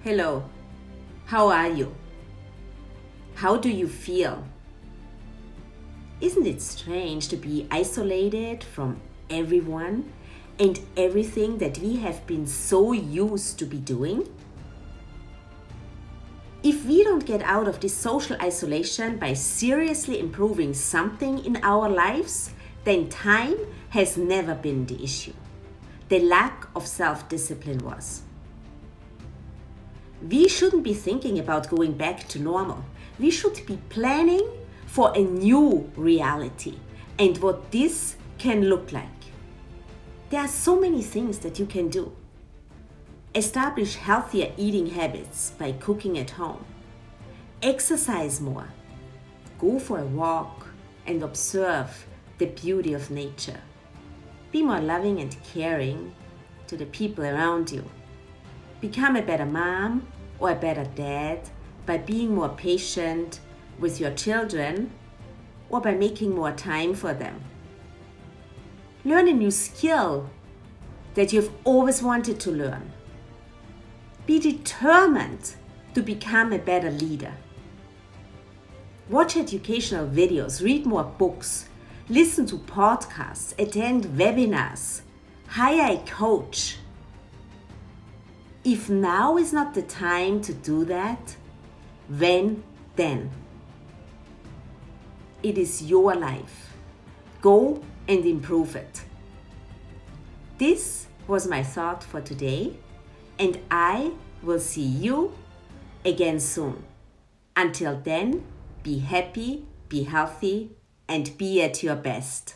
Hello, how are you? How do you feel? Isn't it strange to be isolated from everyone and everything that we have been so used to be doing? If we don't get out of this social isolation by seriously improving something in our lives, then time has never been the issue. The lack of self-discipline was. We shouldn't be thinking about going back to normal. We should be planning for a new reality and what this can look like. There are so many things that you can do. Establish healthier eating habits by cooking at home. Exercise more. Go for a walk and observe the beauty of nature. Be more loving and caring to the people around you. Become a better mom or a better dad by being more patient with your children or by making more time for them. Learn a new skill that you've always wanted to learn. Be determined to become a better leader. Watch educational videos, read more books, listen to podcasts, attend webinars, hire a coach. If now is not the time to do that, when then? It is your life. Go and improve it. This was my thought for today, and I will see you again soon. Until then, be happy, be healthy, and be at your best.